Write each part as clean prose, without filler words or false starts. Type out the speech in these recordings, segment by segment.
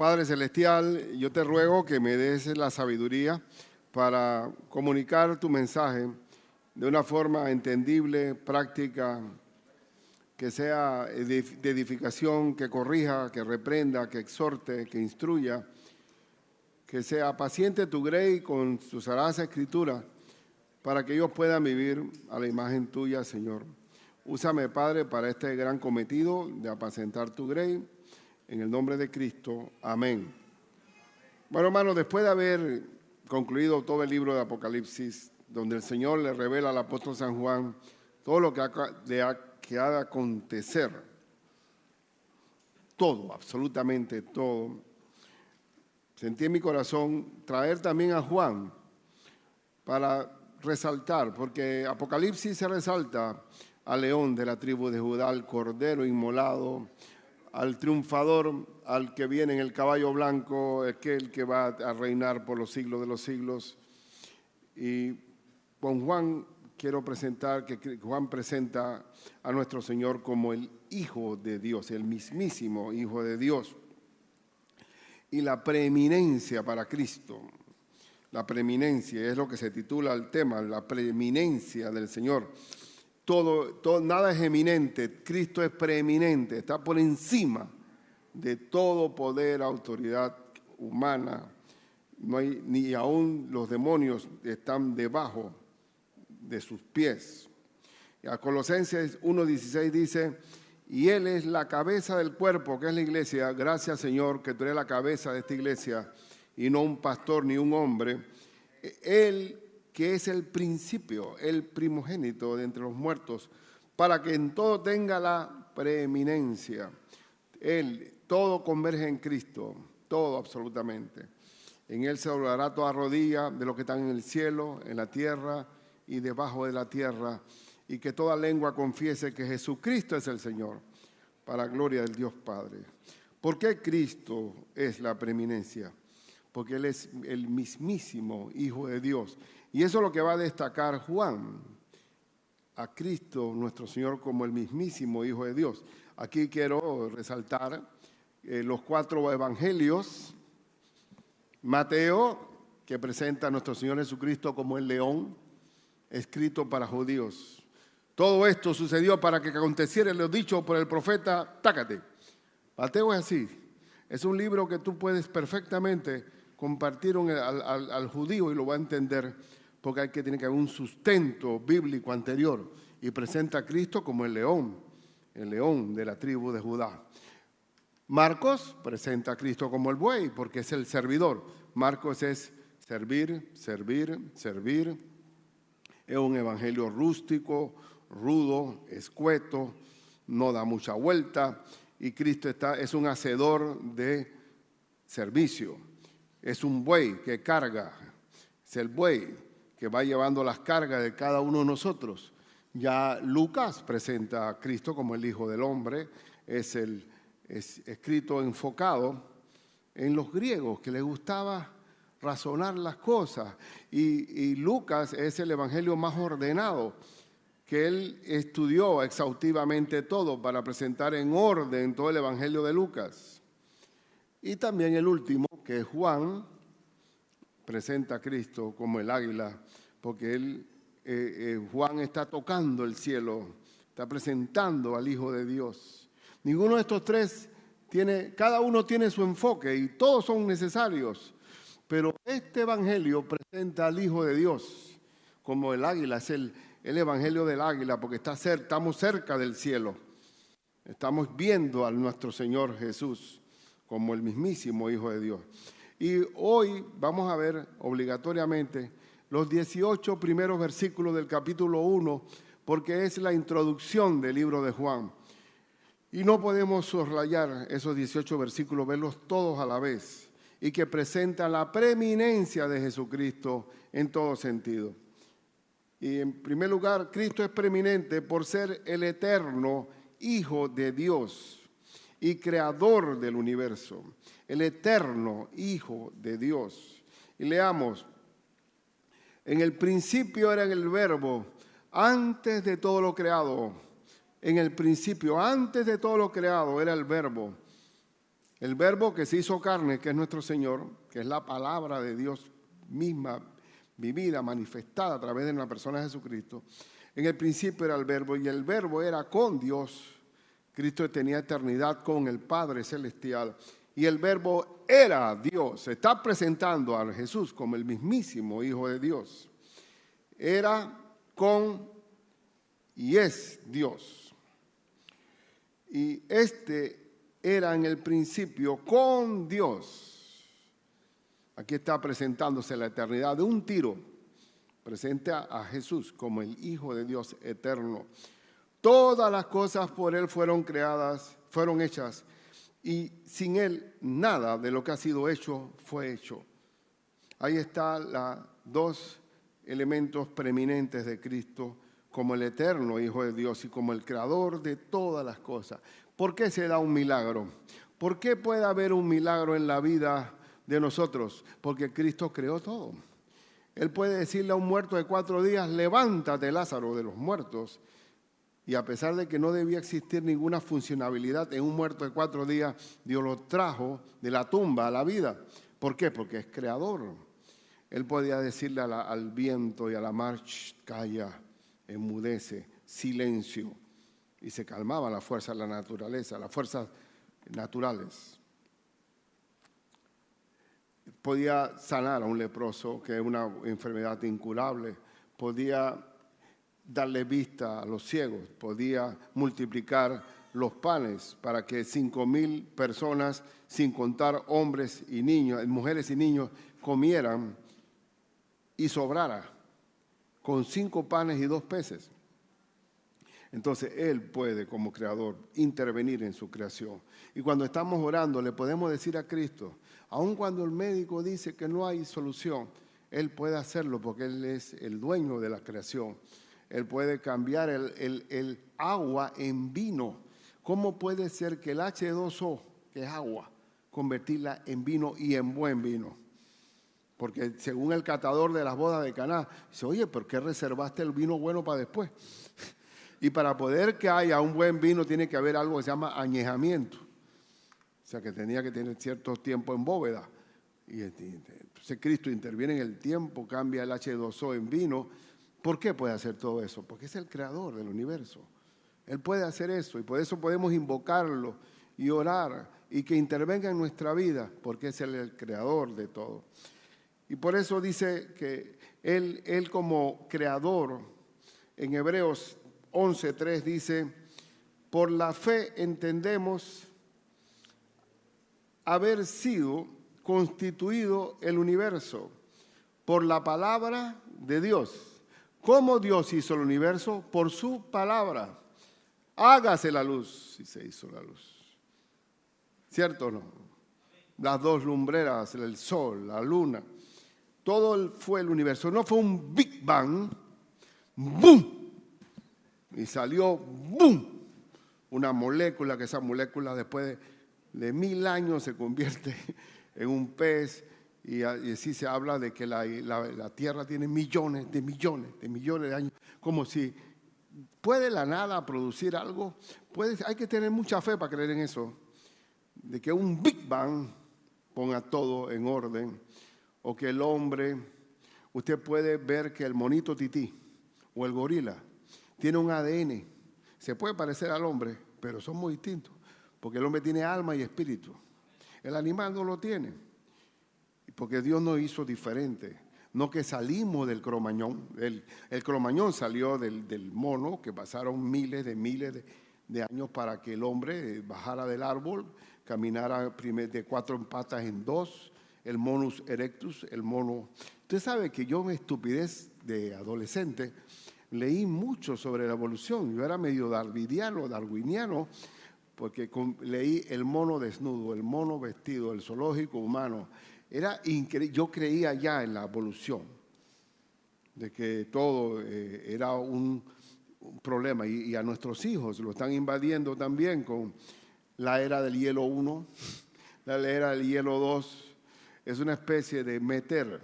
Padre Celestial, yo te ruego que me des la sabiduría para comunicar tu mensaje de una forma entendible, práctica, que sea de edificación, que corrija, que reprenda, que exhorte, que instruya, que sea paciente tu grey con sus sagradas escrituras para que ellos puedan vivir a la imagen tuya, Señor. Úsame, Padre, para este gran cometido de apacentar tu grey. En el nombre de Cristo, amén. Bueno, hermanos, después de haber concluido todo el libro de Apocalipsis, donde el Señor le revela al apóstol San Juan todo lo que ha de acontecer, todo, absolutamente todo, sentí en mi corazón traer también a Juan para resaltar, porque Apocalipsis se resalta al león de la tribu de Judá, al cordero inmolado, al triunfador, al que viene en el caballo blanco, aquel que va a reinar por los siglos de los siglos. Y con Juan quiero presentar, que Juan presenta a nuestro Señor como el Hijo de Dios, el mismísimo Hijo de Dios. Y la preeminencia para Cristo. La preeminencia es lo que se titula el tema, la preeminencia del Señor. Nada es eminente, Cristo es preeminente, está por encima de todo poder, autoridad humana. No hay, ni aún los demonios están debajo de sus pies. Y a Colosenses 1:16 dice, y Él es la cabeza del cuerpo, que es la iglesia. Gracias, Señor, que tú eres la cabeza de esta iglesia y no un pastor ni un hombre. Él que es el principio, el primogénito de entre los muertos, para que en todo tenga la preeminencia. Él, todo converge en Cristo, todo absolutamente. En Él se doblará toda rodilla de los que están en el cielo, en la tierra y debajo de la tierra, y que toda lengua confiese que Jesucristo es el Señor, para gloria del Dios Padre. ¿Por qué Cristo es la preeminencia? Porque Él es el mismísimo Hijo de Dios. Y eso es lo que va a destacar Juan, a Cristo nuestro Señor como el mismísimo Hijo de Dios. Aquí quiero resaltar los 4 evangelios. Mateo, que presenta a nuestro Señor Jesucristo como el león, escrito para judíos. Todo esto sucedió para que aconteciera lo dicho por el profeta Tácate. Mateo es así. Es un libro que tú puedes perfectamente compartir al judío y lo va a entender, porque tiene que haber un sustento bíblico anterior, y presenta a Cristo como el león de la tribu de Judá. Marcos presenta a Cristo como el buey, porque es el servidor. Marcos es servir, servir, servir. Es un evangelio rústico, rudo, escueto, no da mucha vuelta, y Cristo es un hacedor de servicio. Es un buey que carga, es el buey que va llevando las cargas de cada uno de nosotros. Ya Lucas presenta a Cristo como el Hijo del Hombre, es escrito enfocado en los griegos, que les gustaba razonar las cosas. Y Lucas es el evangelio más ordenado, que él estudió exhaustivamente todo para presentar en orden todo el evangelio de Lucas. Y también el último, que es Juan, presenta a Cristo como el águila, porque Juan está tocando el cielo, está presentando al Hijo de Dios. Ninguno de estos tres cada uno tiene su enfoque y todos son necesarios, pero este evangelio presenta al Hijo de Dios como el águila, es el evangelio del águila, porque estamos cerca del cielo, estamos viendo a nuestro Señor Jesús como el mismísimo Hijo de Dios. Y hoy vamos a ver obligatoriamente los 18 primeros versículos del capítulo 1, porque es la introducción del libro de Juan. Y no podemos soslayar esos 18 versículos, verlos todos a la vez, y que presentan la preeminencia de Jesucristo en todo sentido. Y en primer lugar, Cristo es preeminente por ser el eterno Hijo de Dios y creador del universo, el eterno Hijo de Dios. Y leamos, en el principio era el Verbo, antes de todo lo creado. En el principio, antes de todo lo creado, era el Verbo. El verbo que se hizo carne, que es nuestro Señor, que es la palabra de Dios misma, vivida, manifestada a través de la persona de Jesucristo. En el principio era el verbo y el verbo era con Dios. Cristo tenía eternidad con el Padre Celestial y el verbo era Dios. Se está presentando a Jesús como el mismísimo Hijo de Dios. Era con y es Dios. Y era en el principio con Dios. Aquí está presentándose la eternidad de un tiro. Presenta a Jesús como el Hijo de Dios eterno. Todas las cosas por Él fueron creadas, fueron hechas, y sin Él nada de lo que ha sido hecho fue hecho. Ahí están los dos elementos preeminentes de Cristo como el eterno Hijo de Dios y como el creador de todas las cosas. ¿Por qué se da un milagro? ¿Por qué puede haber un milagro en la vida de nosotros? Porque Cristo creó todo. Él puede decirle a un muerto de 4 días, levántate, Lázaro, de los muertos. Y a pesar de que no debía existir ninguna funcionalidad en un muerto de 4 días, Dios lo trajo de la tumba a la vida. ¿Por qué? Porque es creador. Él podía decirle al viento y a la mar, calla, enmudece, silencio. Y se calmaba la fuerza de la naturaleza, las fuerzas naturales. Podía sanar a un leproso, que es una enfermedad incurable. Podía darle vista a los ciegos. Podía multiplicar los panes para que 5,000 personas, sin contar hombres y niños, mujeres y niños, comieran y sobrara con 5 panes y 2 peces. Entonces, Él puede, como creador, intervenir en su creación. Y cuando estamos orando, le podemos decir a Cristo, aun cuando el médico dice que no hay solución, Él puede hacerlo porque Él es el dueño de la creación. Él puede cambiar el agua en vino. ¿Cómo puede ser que el H2O, que es agua, convertirla en vino y en buen vino? Porque según el catador de las bodas de Caná, dice, oye, ¿por qué reservaste el vino bueno para después? Y para poder que haya un buen vino tiene que haber algo que se llama añejamiento. O sea, que tenía que tener cierto tiempo en bóveda. Y entonces Cristo interviene en el tiempo, cambia el H2O en vino. ¿Por qué puede hacer todo eso? Porque es el creador del universo. Él puede hacer eso y por eso podemos invocarlo y orar y que intervenga en nuestra vida, porque es el creador de todo. Y por eso dice que Él como creador, en Hebreos 11:3 dice, por la fe entendemos haber sido constituido el universo por la palabra de Dios. ¿Cómo Dios hizo el universo? Por su palabra. Hágase la luz, y se hizo la luz. ¿Cierto o no? Las 2 lumbreras, el sol, la luna, todo fue el universo. No fue un Big Bang, ¡boom! Y salió, ¡boom!, una molécula, que esa molécula después de 1000 años se convierte en un pez. Y así se habla de que la Tierra tiene millones de años. Como si puede la nada producir algo. Hay que tener mucha fe para creer en eso. De que un Big Bang ponga todo en orden. O que el hombre, usted puede ver que el monito tití o el gorila tiene un ADN, se puede parecer al hombre, pero son muy distintos, porque el hombre tiene alma y espíritu. El animal no lo tiene, porque Dios nos hizo diferente. No que salimos del cromañón, el cromañón salió del mono, que pasaron miles de años para que el hombre bajara del árbol, caminara de 4 patas en 2, el monus erectus, el mono. Usted sabe que yo, en estupidez de adolescente, leí mucho sobre la evolución. Yo era medio darwiniano, porque leí el mono desnudo, el mono vestido, el zoológico humano. Era increíble. Yo creía ya en la evolución, de que todo era un problema. Y a nuestros hijos lo están invadiendo también con la era del hielo 1, la era del hielo 2. Es una especie de meter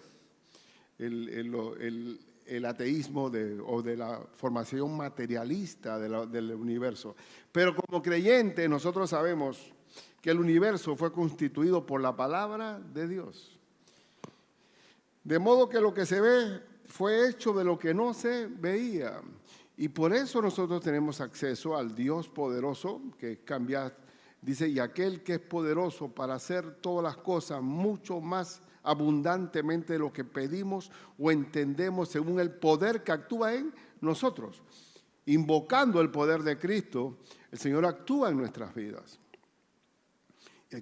el ateísmo o de la formación materialista del universo. Pero como creyentes nosotros sabemos que el universo fue constituido por la palabra de Dios. De modo que lo que se ve fue hecho de lo que no se veía. Y por eso nosotros tenemos acceso al Dios poderoso, que cambia, dice, y aquel que es poderoso para hacer todas las cosas mucho más abundantemente de lo que pedimos o entendemos según el poder que actúa en nosotros. Invocando el poder de Cristo, el Señor actúa en nuestras vidas.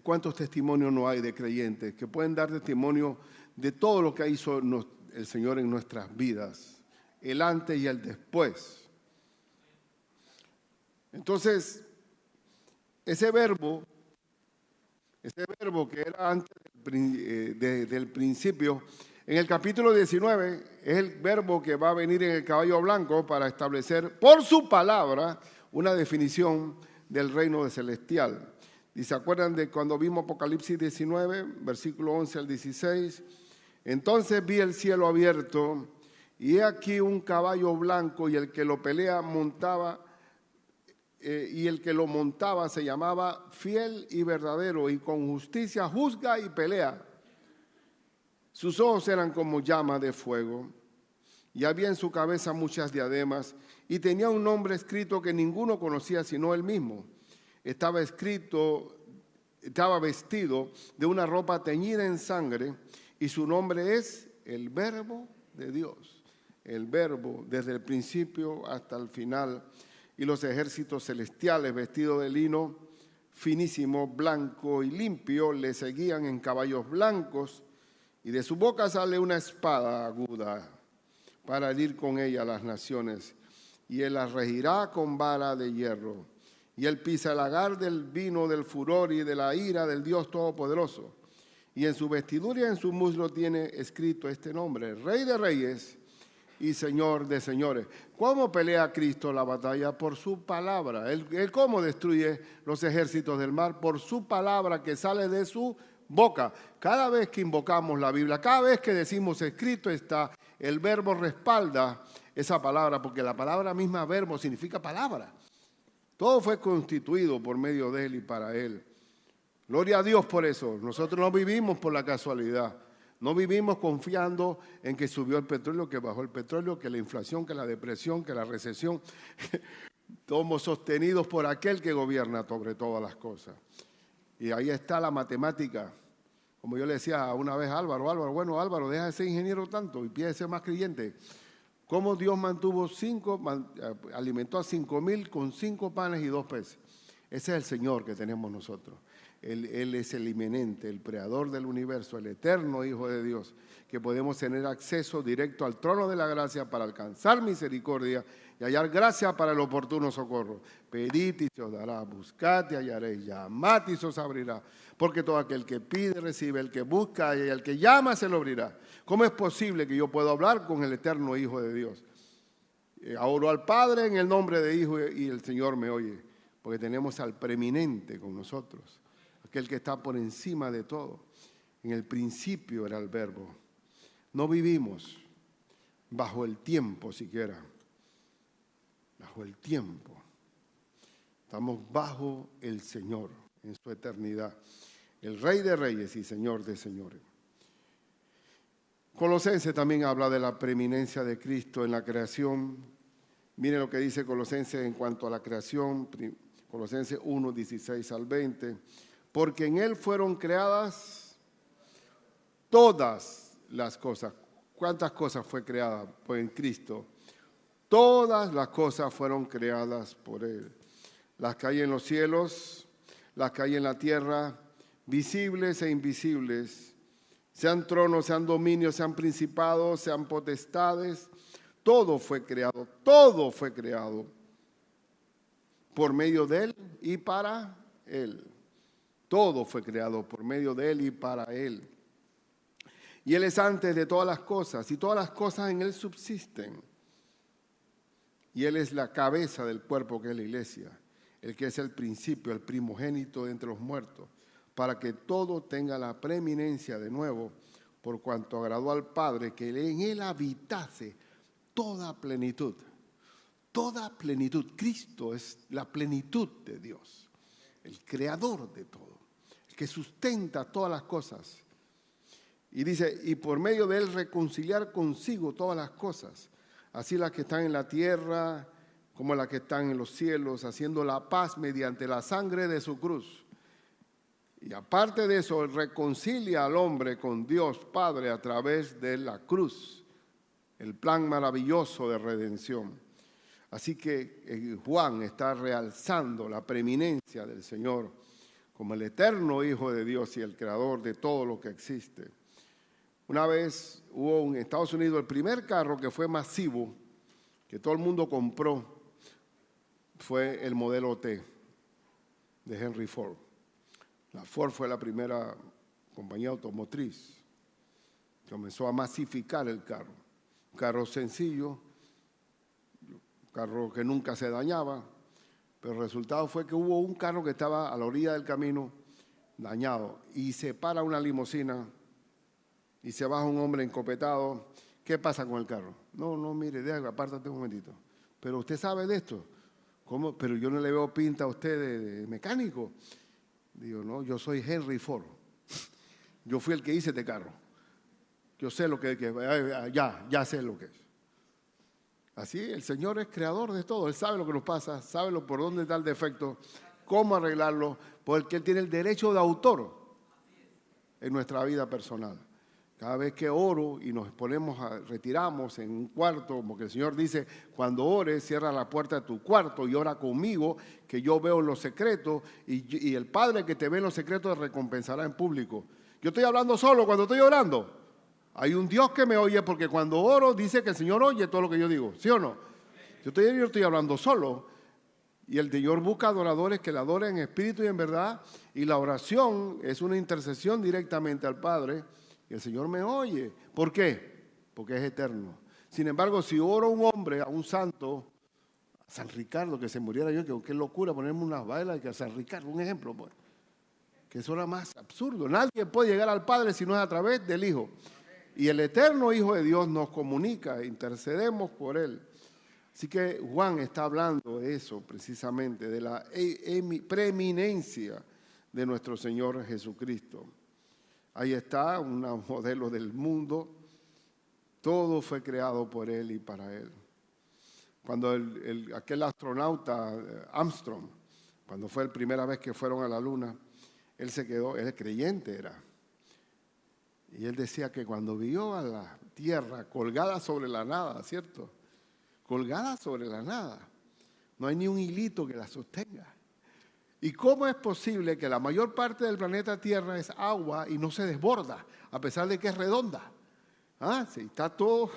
¿Cuántos testimonios no hay de creyentes que pueden dar testimonio de todo lo que hizo el Señor en nuestras vidas, el antes y el después? Entonces, ese verbo que era antes del principio, en el capítulo 19, es el verbo que va a venir en el caballo blanco para establecer por su palabra una definición del reino celestial. ¿Y se acuerdan de cuando vimos Apocalipsis 19, versículo 11 al 16? Entonces vi el cielo abierto y he aquí un caballo blanco y el que lo montaba se llamaba Fiel y Verdadero y con justicia juzga y pelea. Sus ojos eran como llama de fuego y había en su cabeza muchas diademas y tenía un nombre escrito que ninguno conocía sino él mismo. Estaba vestido de una ropa teñida en sangre y su nombre es el Verbo de Dios. El Verbo desde el principio hasta el final. Y los ejércitos celestiales vestidos de lino finísimo, blanco y limpio le seguían en caballos blancos y de su boca sale una espada aguda para herir con ella a las naciones y él las regirá con vara de hierro. Y él pisa el lagar del vino del furor y de la ira del Dios Todopoderoso. Y en su vestidura y en su muslo tiene escrito este nombre, Rey de Reyes y Señor de Señores. ¿Cómo pelea Cristo la batalla? Por su palabra. Él cómo destruye los ejércitos del mar? Por su palabra que sale de su boca. Cada vez que invocamos la Biblia, cada vez que decimos escrito está, el verbo respalda esa palabra, porque la palabra misma verbo significa palabra. Todo fue constituido por medio de él y para él. Gloria a Dios por eso. Nosotros no vivimos por la casualidad. No vivimos confiando en que subió el petróleo, que bajó el petróleo, que la inflación, que la depresión, que la recesión. Somos sostenidos por aquel que gobierna sobre todas las cosas. Y ahí está la matemática. Como yo le decía una vez a Álvaro, bueno Álvaro, deja de ser ingeniero tanto y empieza a ser más creyente. ¿Cómo Dios alimentó a 5,000 con 5 panes y 2 peces? Ese es el Señor que tenemos nosotros. Él es el inminente, el creador del universo, el eterno Hijo de Dios, que podemos tener acceso directo al trono de la gracia para alcanzar misericordia y hallar gracia para el oportuno socorro. Pedid y se os dará, buscad y hallaréis, llamad y se os abrirá. Porque todo aquel que pide recibe, el que busca y el que llama se lo abrirá. ¿Cómo es posible que yo pueda hablar con el eterno Hijo de Dios? Oro al Padre en el nombre de Hijo y el Señor me oye, porque tenemos al preeminente con nosotros, aquel que está por encima de todo. En el principio era el verbo. No vivimos bajo el tiempo siquiera, bajo el tiempo. Estamos bajo el Señor en su eternidad, el Rey de Reyes y Señor de Señores. Colosenses también habla de la preeminencia de Cristo en la creación. Miren lo que dice Colosenses en cuanto a la creación, Colosenses 1, 16 al 20. Porque en Él fueron creadas todas las cosas. ¿Cuántas cosas fue creada? Pues en Cristo. Todas las cosas fueron creadas por Él. Las que hay en los cielos, las que hay en la tierra, visibles e invisibles, sean tronos, sean dominios, sean principados, sean potestades, todo fue creado por medio de Él y para Él. Todo fue creado por medio de Él y para Él. Y Él es antes de todas las cosas, y todas las cosas en Él subsisten. Y Él es la cabeza del cuerpo que es la iglesia, el que es el principio, el primogénito de entre los muertos, para que todo tenga la preeminencia de nuevo, por cuanto agradó al Padre que en Él habitase toda plenitud. Toda plenitud. Cristo es la plenitud de Dios, el creador de todo. que sustenta todas las cosas. Y dice, y por medio de él reconciliar consigo todas las cosas, así las que están en la tierra como las que están en los cielos, haciendo la paz mediante la sangre de su cruz. Y aparte de eso, él reconcilia al hombre con Dios Padre a través de la cruz, el plan maravilloso de redención. Así que Juan está realzando la preeminencia del Señor como el eterno Hijo de Dios y el creador de todo lo que existe. Una vez hubo en Estados Unidos el primer carro que fue masivo, que todo el mundo compró, fue el modelo T de Henry Ford. La Ford fue la primera compañía automotriz. Comenzó a masificar el carro. Un carro sencillo, un carro que nunca se dañaba, pero el resultado fue que hubo un carro que estaba a la orilla del camino dañado y se para una limusina y se baja un hombre encopetado. ¿Qué pasa con el carro? No, mire, apártate un momentito. Pero usted sabe de esto. ¿Cómo? Pero yo no le veo pinta a usted de mecánico. Digo, no, yo soy Henry Ford. Yo fui el que hice este carro. Yo sé lo que ya sé lo que es. Así, el Señor es creador de todo. Él sabe lo que nos pasa, sabe por dónde está el defecto, cómo arreglarlo, porque Él tiene el derecho de autor en nuestra vida personal. Cada vez que oro y nos retiramos en un cuarto, como que el Señor dice, cuando ores, cierra la puerta de tu cuarto y ora conmigo, que yo veo en los secretos, y el Padre que te ve en los secretos te recompensará en público. Yo estoy hablando solo cuando estoy orando. Hay un Dios que me oye, porque cuando oro dice que el Señor oye todo lo que yo digo, ¿sí o no? Yo estoy hablando solo, y el Señor busca adoradores que le adoren en espíritu y en verdad, y la oración es una intercesión directamente al Padre, y el Señor me oye. ¿Por qué? Porque es eterno. Sin embargo, si oro a un hombre, a un santo, a San Ricardo, que se muriera yo, que qué locura ponerme unas bailas, que a San Ricardo, un ejemplo, pues, que eso era más absurdo. Nadie puede llegar al Padre si no es a través del Hijo. Y el eterno Hijo de Dios nos comunica, intercedemos por Él. Así que Juan está hablando de eso precisamente, de la preeminencia de nuestro Señor Jesucristo. Ahí está, un modelo del mundo. Todo fue creado por Él y para Él. Cuando aquel astronauta Armstrong, cuando fue la primera vez que fueron a la Luna, él se quedó, él creyente era. Y él decía que cuando vio a la Tierra colgada sobre la nada, ¿cierto? Colgada sobre la nada. No hay ni un hilito que la sostenga. ¿Y cómo es posible que la mayor parte del planeta Tierra es agua y no se desborda, a pesar de que es redonda? Sí, está todo,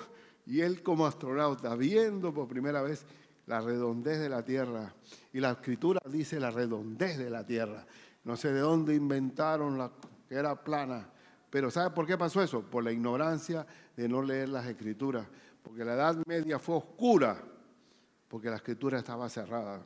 y él como astronauta, viendo por primera vez la redondez de la Tierra. Y la Escritura dice la redondez de la Tierra. No sé de dónde inventaron que era plana. Pero ¿sabe por qué pasó eso? Por la ignorancia de no leer las Escrituras. Porque la Edad Media fue oscura, porque la Escritura estaba cerrada.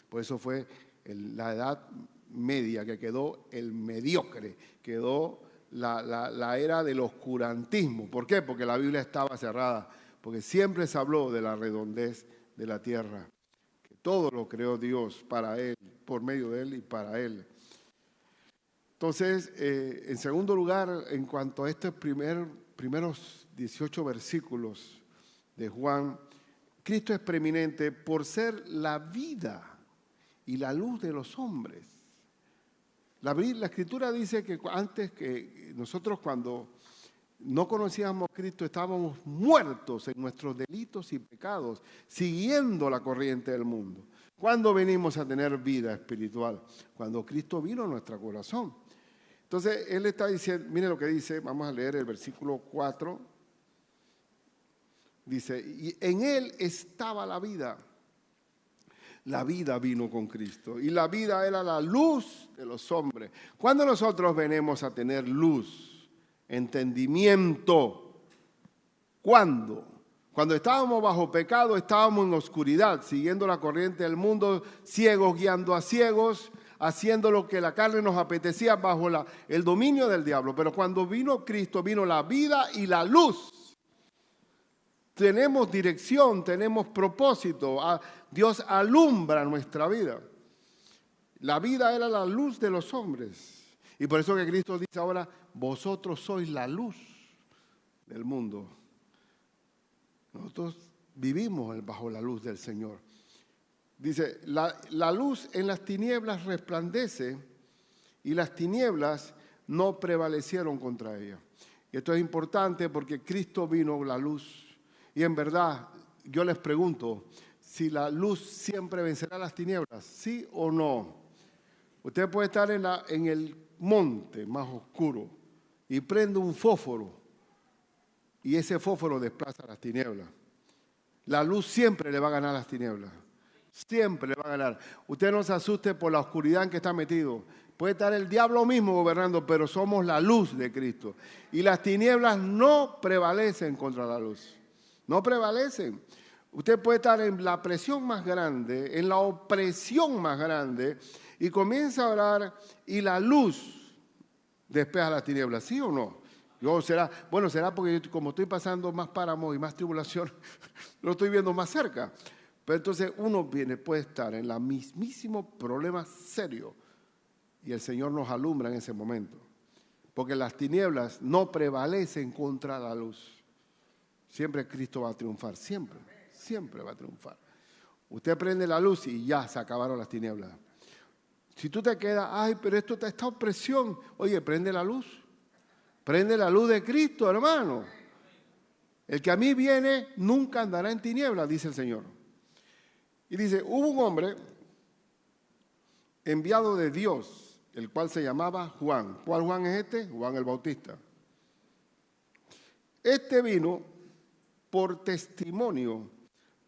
Por eso fue la Edad Media, que quedó el mediocre, quedó la era del oscurantismo. ¿Por qué? Porque la Biblia estaba cerrada, porque siempre se habló de la redondez de la tierra, que todo lo creó Dios para Él, por medio de Él y para Él. Entonces, en segundo lugar, en cuanto a estos primeros 18 versículos de Juan, Cristo es preeminente por ser la vida y la luz de los hombres. La Escritura dice que antes que nosotros, cuando no conocíamos a Cristo, estábamos muertos en nuestros delitos y pecados, siguiendo la corriente del mundo. ¿Cuándo venimos a tener vida espiritual? Cuando Cristo vino a nuestro corazón. Entonces, Él está diciendo, mire lo que dice, vamos a leer el versículo 4. Dice, y en Él estaba la vida. La vida vino con Cristo y la vida era la luz de los hombres. ¿Cuándo nosotros venimos a tener luz, entendimiento? ¿Cuándo? Cuando estábamos bajo pecado, estábamos en oscuridad, siguiendo la corriente del mundo, ciegos guiando a ciegos, haciendo lo que la carne nos apetecía bajo el dominio del diablo. Pero cuando vino Cristo, vino la vida y la luz. Tenemos dirección, tenemos propósito. Dios alumbra nuestra vida. La vida era la luz de los hombres. Y por eso que Cristo dice ahora, vosotros sois la luz del mundo. Nosotros vivimos bajo la luz del Señor. Dice, la luz en las tinieblas resplandece y las tinieblas no prevalecieron contra ella. Y esto es importante porque Cristo vino la luz. Y en verdad, yo les pregunto, si la luz siempre vencerá las tinieblas, ¿sí o no? Usted puede estar en el monte más oscuro y prende un fósforo y ese fósforo desplaza las tinieblas. La luz siempre le va a ganar a las tinieblas. Siempre le va a ganar. Usted no se asuste por la oscuridad en que está metido. Puede estar el diablo mismo gobernando, pero somos la luz de Cristo. Y las tinieblas no prevalecen contra la luz. No prevalecen. Usted puede estar en la presión más grande, en la opresión más grande, y comienza a orar y la luz despeja las tinieblas. ¿Sí o no? Será porque yo, como estoy pasando más páramos y más tribulación, lo estoy viendo más cerca. Pero entonces uno puede estar en el mismísimo problema serio y el Señor nos alumbra en ese momento. Porque las tinieblas no prevalecen contra la luz. Siempre Cristo va a triunfar, siempre va a triunfar. Usted prende la luz y ya se acabaron las tinieblas. Si tú te quedas, pero esto está esta opresión, oye, prende la luz. Prende la luz de Cristo, hermano. El que a mí viene nunca andará en tinieblas, dice el Señor. Y dice, hubo un hombre enviado de Dios, el cual se llamaba Juan. ¿Cuál Juan es este? Juan el Bautista. Este vino por testimonio,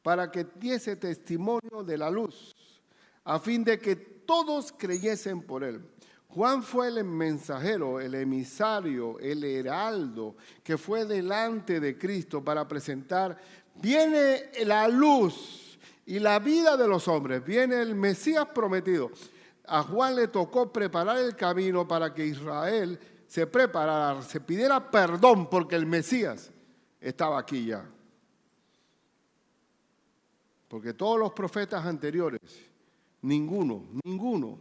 para que diese testimonio de la luz, a fin de que todos creyesen por él. Juan fue el mensajero, el emisario, el heraldo, que fue delante de Cristo para presentar, viene la luz y la vida de los hombres, viene el Mesías prometido. A Juan le tocó preparar el camino para que Israel se preparara, se pidiera perdón porque el Mesías estaba aquí ya. Porque todos los profetas anteriores, ninguno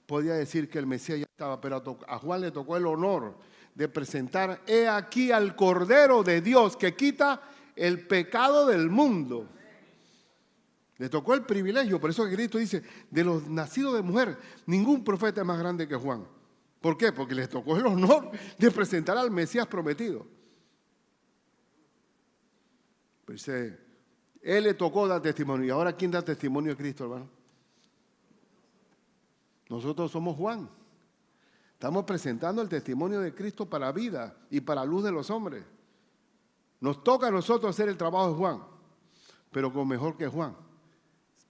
podía decir que el Mesías ya estaba, pero a Juan le tocó el honor de presentar, he aquí al Cordero de Dios que quita el pecado del mundo. Le tocó el privilegio, por eso que Cristo dice, de los nacidos de mujer, ningún profeta es más grande que Juan. ¿Por qué? Porque les tocó el honor de presentar al Mesías prometido. Pues él le tocó dar testimonio. ¿Y ahora quién da testimonio de Cristo, hermano? Nosotros somos Juan. Estamos presentando el testimonio de Cristo para vida y para luz de los hombres. Nos toca a nosotros hacer el trabajo de Juan, pero con mejor que Juan.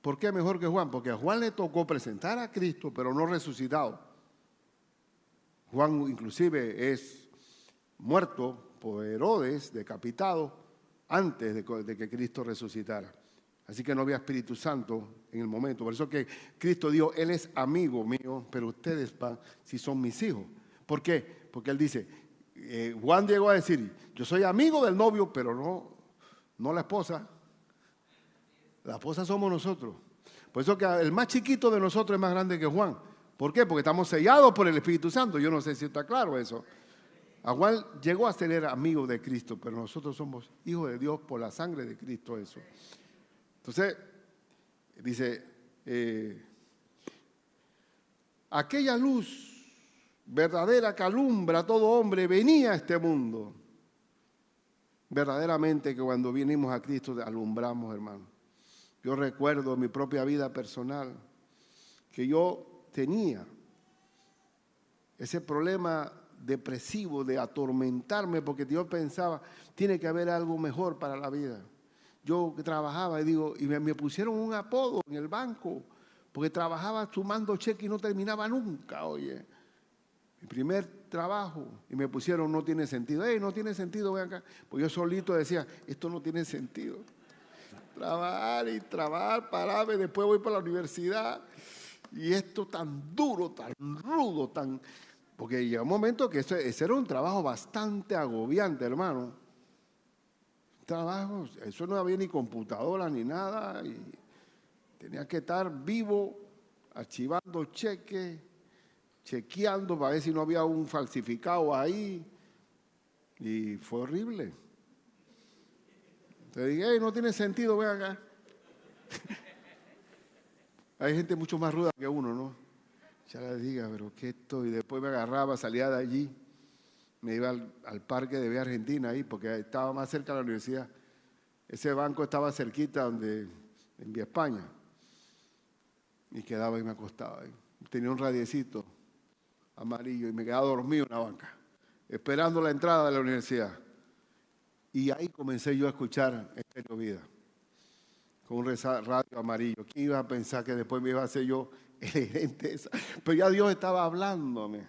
¿Por qué mejor que Juan? Porque a Juan le tocó presentar a Cristo, pero no resucitado. Juan inclusive es muerto por Herodes, decapitado, antes de que Cristo resucitara. Así que no había Espíritu Santo en el momento. Por eso que Cristo dijo, Él es amigo mío, pero ustedes si son mis hijos. ¿Por qué? Porque Él dice, Juan llegó a decir, yo soy amigo del novio, pero no la esposa. La esposa somos nosotros. Por eso que el más chiquito de nosotros es más grande que Juan. ¿Por qué? Porque estamos sellados por el Espíritu Santo. Yo no sé si está claro eso. A Juan llegó a ser amigo de Cristo, pero nosotros somos hijos de Dios por la sangre de Cristo, eso. Entonces, dice, aquella luz verdadera que alumbra a todo hombre venía a este mundo. Verdaderamente que cuando vinimos a Cristo alumbramos, hermano. Yo recuerdo mi propia vida personal que yo tenía ese problema depresivo de atormentarme porque yo pensaba, tiene que haber algo mejor para la vida. Yo trabajaba y me pusieron un apodo en el banco porque trabajaba sumando cheques y no terminaba nunca, oye. Mi primer trabajo y me pusieron no tiene sentido. No tiene sentido, ven acá. Pues yo solito decía, esto no tiene sentido. Trabajar y trabajar, pararme, después voy para la universidad y esto tan duro, tan rudo, porque llegó un momento que ese era un trabajo bastante agobiante, hermano. Trabajo, eso no había ni computadora ni nada y tenía que estar vivo, archivando cheques chequeando para ver si no había un falsificado ahí. Y fue horrible. Te dije, hey, no tiene sentido, ven acá. Hay gente mucho más ruda que uno, ¿no? Ya le diga, pero ¿qué esto? Y después me agarraba, salía de allí, me iba al parque de Vía Argentina ahí, porque estaba más cerca de la universidad. Ese banco estaba cerquita en Vía España. Y quedaba y me acostaba ahí. Tenía un radiecito amarillo y me quedaba dormido en la banca, esperando la entrada de la universidad. Y ahí comencé yo a escuchar Estéreo Vida, con un radio amarillo. ¿Quién iba a pensar que después me iba a hacer yo el gerente esa? Pero ya Dios estaba hablándome.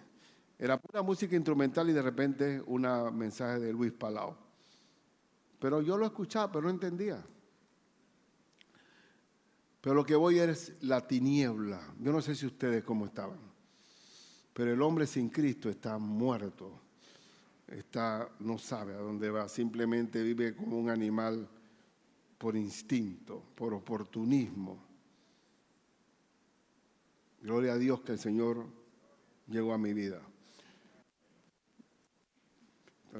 Era pura música instrumental y de repente un mensaje de Luis Palau. Pero yo lo escuchaba, pero no entendía. Pero lo que voy es la tiniebla. Yo no sé si ustedes cómo estaban, pero el hombre sin Cristo está muerto. No sabe a dónde va, simplemente vive como un animal por instinto, por oportunismo. Gloria a Dios que el Señor llegó a mi vida.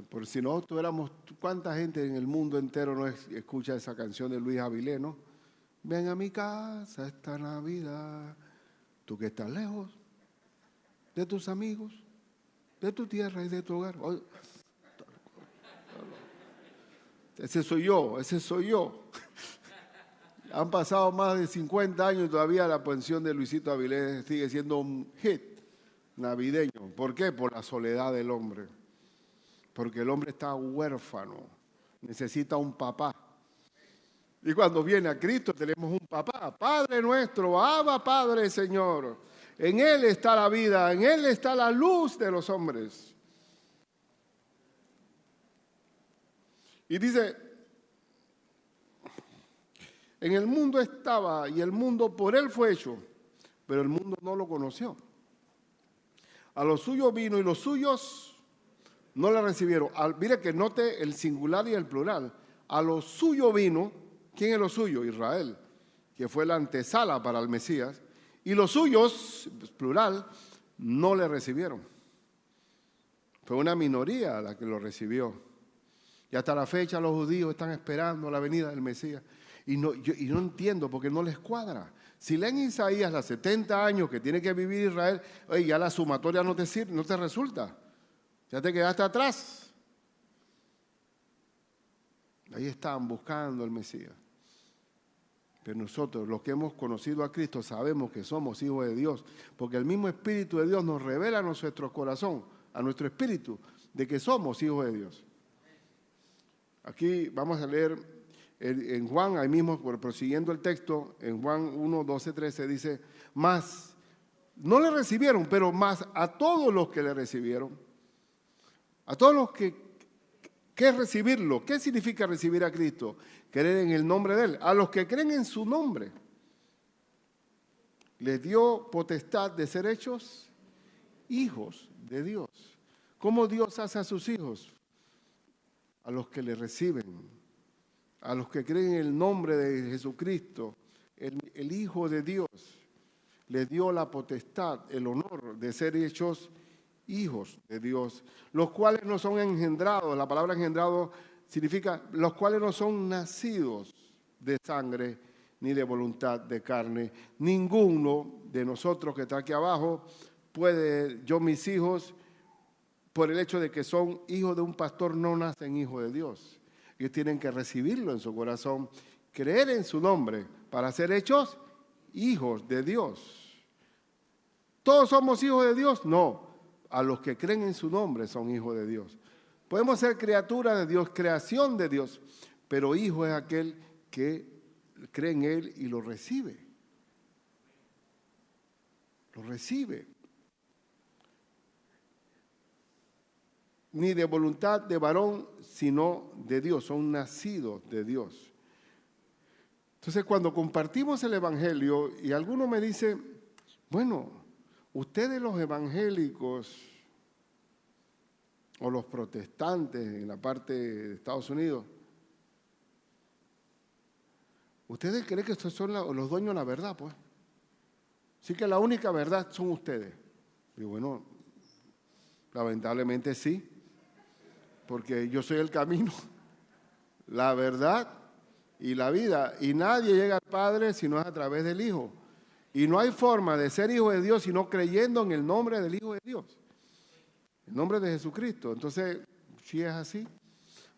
Por si no tuviéramos, ¿cuánta gente en el mundo entero no escucha esa canción de Luis Avilés, no? Ven a mi casa esta Navidad, tú que estás lejos de tus amigos, de tu tierra y de tu hogar. Ese soy yo. Han pasado más de 50 años y todavía la canción de Luisito Avilés sigue siendo un hit navideño. ¿Por qué? Por la soledad del hombre. Porque el hombre está huérfano, necesita un papá. Y cuando viene a Cristo tenemos un papá, Padre nuestro, Abba Padre Señor. En Él está la vida, en Él está la luz de los hombres. Y dice, en el mundo estaba y el mundo por Él fue hecho, pero el mundo no lo conoció. A los suyos vino y los suyos no le recibieron. Mire que note el singular y el plural. A los suyos vino, ¿quién es lo suyo? Israel, que fue la antesala para el Mesías. Y los suyos, plural, no le recibieron. Fue una minoría la que lo recibió. Y hasta la fecha los judíos están esperando la venida del Mesías. Y no entiendo porque no les cuadra. Si leen Isaías las 70 años que tiene que vivir Israel, oye, ya la sumatoria no te resulta. Ya te quedaste atrás. Ahí estaban buscando al Mesías. Pero nosotros, los que hemos conocido a Cristo, sabemos que somos hijos de Dios, porque el mismo Espíritu de Dios nos revela a nuestro corazón, a nuestro espíritu, de que somos hijos de Dios. Aquí vamos a leer en Juan, ahí mismo, prosiguiendo el texto, en Juan 1, 12, 13, dice, más, no le recibieron, pero más a todos los que le recibieron, a todos los que es recibirlo. ¿Qué significa recibir a Cristo? Creer en el nombre de Él. A los que creen en su nombre, les dio potestad de ser hechos hijos de Dios. ¿Cómo Dios hace a sus hijos? A los que le reciben, a los que creen en el nombre de Jesucristo, el Hijo de Dios, les dio la potestad, el honor de ser hechos hijos de Dios, los cuales no son engendrados. La palabra engendrado significa los cuales no son nacidos de sangre ni de voluntad de carne. Ninguno de nosotros que está aquí abajo puede, mis hijos, por el hecho de que son hijos de un pastor, no nacen hijos de Dios. Ellos tienen que recibirlo en su corazón, creer en su nombre para ser hechos hijos de Dios. ¿Todos somos hijos de Dios? No. A los que creen en su nombre son hijos de Dios. Podemos ser criaturas de Dios, creación de Dios, pero hijo es aquel que cree en Él y lo recibe. Lo recibe. Ni de voluntad de varón, sino de Dios. Son nacidos de Dios. Entonces, cuando compartimos el Evangelio y alguno me dice, bueno, ustedes los evangélicos o los protestantes en la parte de Estados Unidos, ¿ustedes creen que estos son los dueños de la verdad? Pues sí, que la única verdad son ustedes. Y bueno, lamentablemente sí, porque yo soy el camino, la verdad y la vida. Y nadie llega al Padre si no es a través del Hijo. Y no hay forma de ser hijo de Dios sino creyendo en el nombre del Hijo de Dios, el nombre de Jesucristo. Entonces, si es así,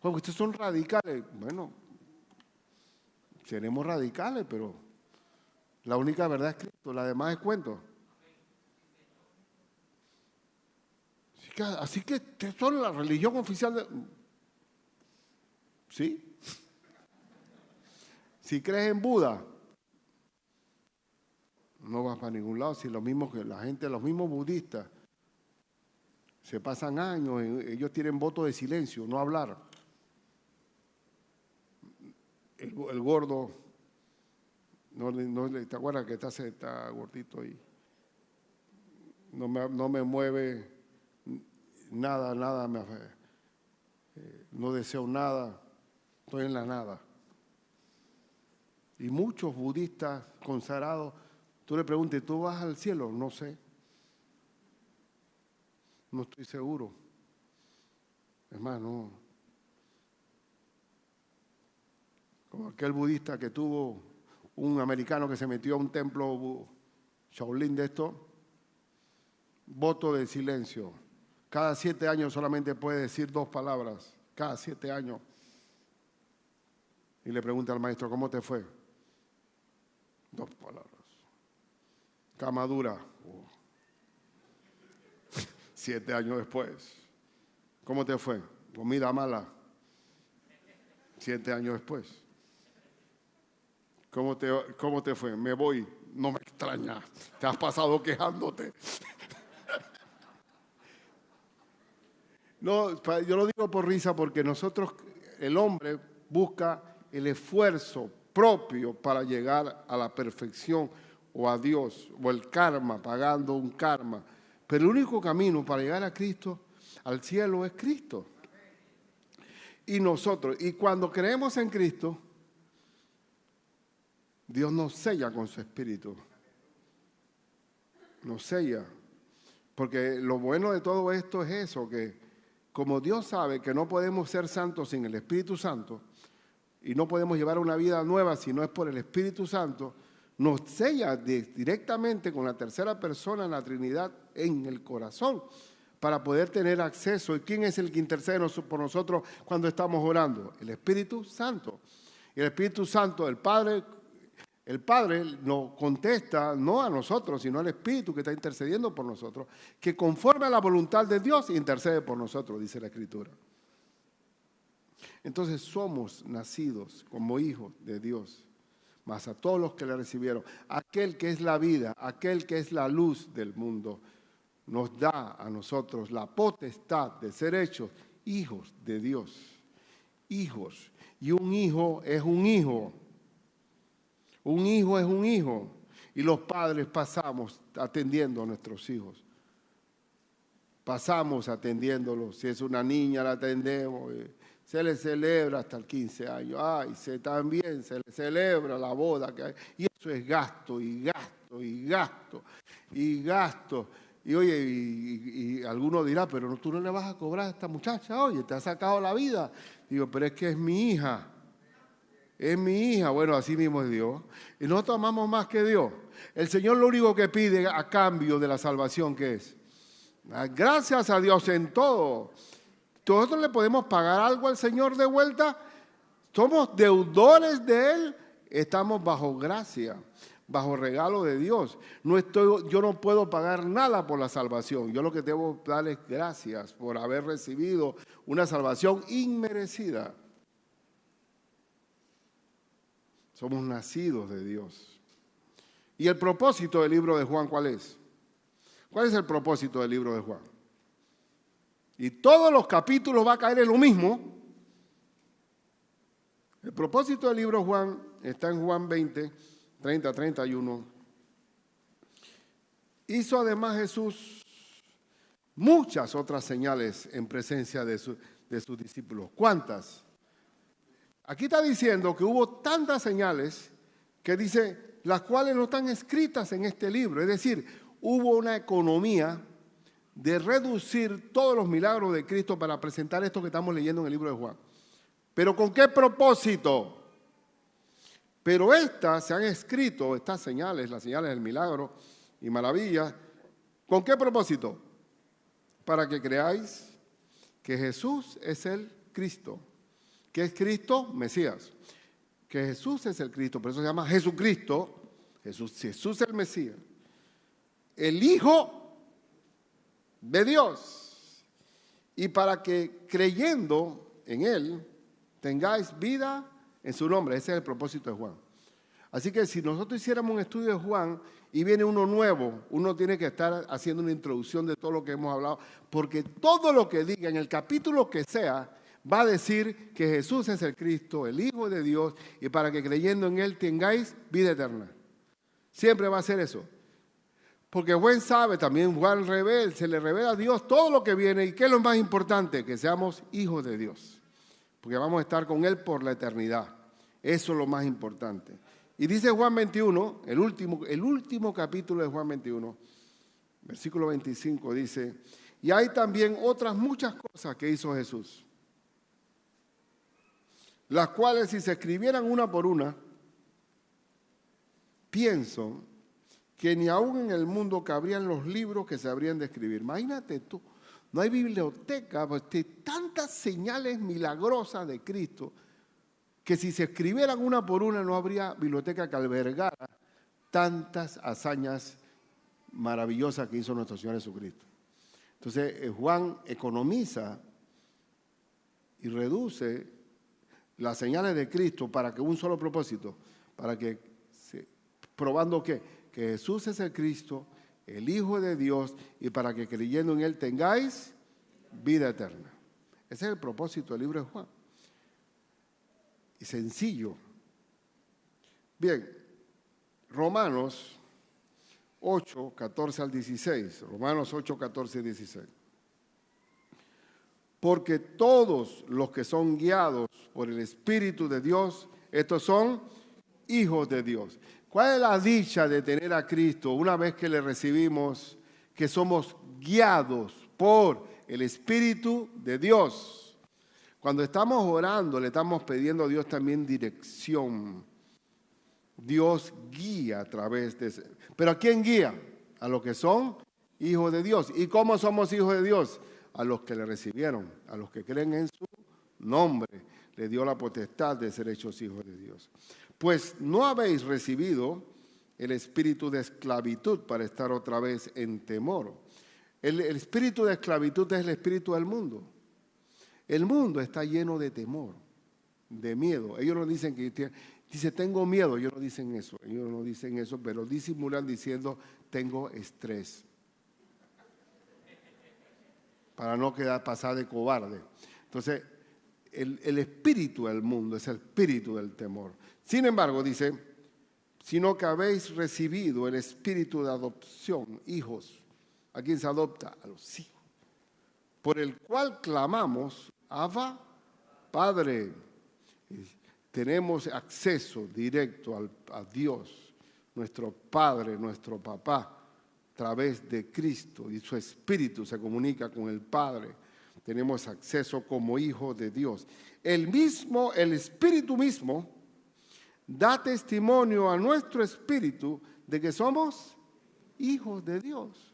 porque ustedes son radicales. Bueno, seremos radicales, pero la única verdad es Cristo, la demás es cuento. Así que ustedes son la religión oficial de... ¿Sí? Si crees en Buda, no vas para ningún lado. Si lo mismo que la gente, los mismos budistas, se pasan años, ellos tienen voto de silencio, no hablar. El gordo, ¿te acuerdas que está gordito ahí? No me mueve nada, no deseo nada, estoy en la nada. Y muchos budistas consagrados, tú le preguntas, ¿tú vas al cielo? No sé. No estoy seguro. Es más, no. Como aquel budista que tuvo un americano que se metió a un templo Shaolin de esto, voto de silencio. Cada 7 años solamente puede decir 2 palabras. Cada 7 años. Y le pregunta al maestro, ¿cómo te fue? 2 palabras. Cama dura. 7 años después. ¿Cómo te fue? Comida mala. 7 años después. ¿Cómo te fue? Me voy. No me extraña. Te has pasado quejándote. No, yo lo digo por risa porque nosotros, el hombre, busca el esfuerzo propio para llegar a la perfección o a Dios, o el karma, pagando un karma. Pero el único camino para llegar a Cristo, al cielo, es Cristo. Y nosotros, y cuando creemos en Cristo, Dios nos sella con su Espíritu. Nos sella. Porque lo bueno de todo esto es eso, que como Dios sabe que no podemos ser santos sin el Espíritu Santo, y no podemos llevar una vida nueva si no es por el Espíritu Santo, nos sella directamente con la tercera persona en la Trinidad en el corazón para poder tener acceso. ¿Y quién es el que intercede por nosotros cuando estamos orando? El Espíritu Santo. Y el Espíritu Santo, el Padre nos contesta no a nosotros, sino al Espíritu que está intercediendo por nosotros, que conforme a la voluntad de Dios intercede por nosotros, dice la Escritura. Entonces somos nacidos como hijos de Dios. Mas a todos los que le recibieron, aquel que es la vida, aquel que es la luz del mundo, nos da a nosotros la potestad de ser hechos hijos de Dios. Hijos. Y un hijo es un hijo. Un hijo es un hijo. Y los padres pasamos atendiendo a nuestros hijos. Pasamos atendiéndolos. Si es una niña, la atendemos. Se le celebra hasta el 15 años. También se le celebra la boda que hay. Y eso es gasto, y gasto, y gasto, y gasto. Y oye, y alguno dirá, pero tú no le vas a cobrar a esta muchacha, oye, te ha sacado la vida. Digo, pero es que es mi hija. Es mi hija. Bueno, así mismo es Dios. Y nosotros amamos más que Dios. El Señor lo único que pide a cambio de la salvación, ¿qué es? Gracias a Dios en todo. ¿Nosotros le podemos pagar algo al Señor de vuelta? Somos deudores de Él. Estamos bajo gracia, bajo regalo de Dios. Yo no puedo pagar nada por la salvación. Yo lo que debo darles gracias por haber recibido una salvación inmerecida. Somos nacidos de Dios. ¿Y el propósito del libro de Juan cuál es? ¿Cuál es el propósito del libro de Juan? Y todos los capítulos va a caer en lo mismo. El propósito del libro de Juan está en Juan 20, 30, 31. Hizo además Jesús muchas otras señales en presencia de sus discípulos. ¿Cuántas? Aquí está diciendo que hubo tantas señales que dice, las cuales no están escritas en este libro. Es decir, hubo una economía de reducir todos los milagros de Cristo para presentar esto que estamos leyendo en el libro de Juan. ¿Pero con qué propósito? Pero estas se han escrito, estas señales, las señales del milagro y maravillas, ¿con qué propósito? Para que creáis que Jesús es el Cristo. ¿Qué es Cristo? Mesías. Que Jesús es el Cristo, por eso se llama Jesucristo. Jesús es el Mesías. El Hijo de Dios. Y para que creyendo en Él tengáis vida en su nombre. Ese es el propósito de Juan. Así que si nosotros hiciéramos un estudio de Juan y viene uno nuevo, uno tiene que estar haciendo una introducción de todo lo que hemos hablado, porque todo lo que diga en el capítulo que sea va a decir que Jesús es el Cristo, el Hijo de Dios, y para que creyendo en Él tengáis vida eterna. Siempre va a ser eso. Porque Juan sabe, también Juan se le revela a Dios todo lo que viene. ¿Y qué es lo más importante? Que seamos hijos de Dios. Porque vamos a estar con Él por la eternidad. Eso es lo más importante. Y dice Juan 21, el último capítulo de Juan 21, versículo 25, dice, y hay también otras muchas cosas que hizo Jesús, las cuales si se escribieran una por una, pienso que ni aún en el mundo cabrían los libros que se habrían de escribir. Imagínate tú, no hay biblioteca, pues, de tantas señales milagrosas de Cristo, que si se escribieran una por una no habría biblioteca que albergara tantas hazañas maravillosas que hizo nuestro Señor Jesucristo. Entonces Juan economiza y reduce las señales de Cristo para que un solo propósito, para que, probando que Jesús es el Cristo, el Hijo de Dios, y para que creyendo en Él tengáis vida eterna. Ese es el propósito del libro de Juan. Y sencillo. Bien, Romanos 8, 14 al 16. Romanos 8, 14 y 16. Porque todos los que son guiados por el Espíritu de Dios, estos son hijos de Dios. ¿Cuál es la dicha de tener a Cristo una vez que le recibimos, que somos guiados por el Espíritu de Dios? Cuando estamos orando, le estamos pidiendo a Dios también dirección. Dios guía a través de ese. ¿Pero a quién guía? A los que son hijos de Dios. ¿Y cómo somos hijos de Dios? A los que le recibieron, a los que creen en su nombre. Le dio la potestad de ser hechos hijos de Dios. Pues no habéis recibido el espíritu de esclavitud para estar otra vez en temor. El espíritu de esclavitud es el espíritu del mundo. El mundo está lleno de temor, de miedo. Ellos no dicen dice tengo miedo, ellos no dicen eso, pero disimulan diciendo tengo estrés. Para no pasar de cobarde. Entonces, el espíritu del mundo es el espíritu del temor. Sin embargo, dice, sino que habéis recibido el espíritu de adopción, hijos. ¿A quién se adopta? A los hijos. Por el cual clamamos, Abba, Padre. Tenemos acceso directo a Dios, nuestro Padre, nuestro Papá, a través de Cristo, y su Espíritu se comunica con el Padre. Tenemos acceso como hijos de Dios. El Espíritu mismo, da testimonio a nuestro espíritu de que somos hijos de Dios.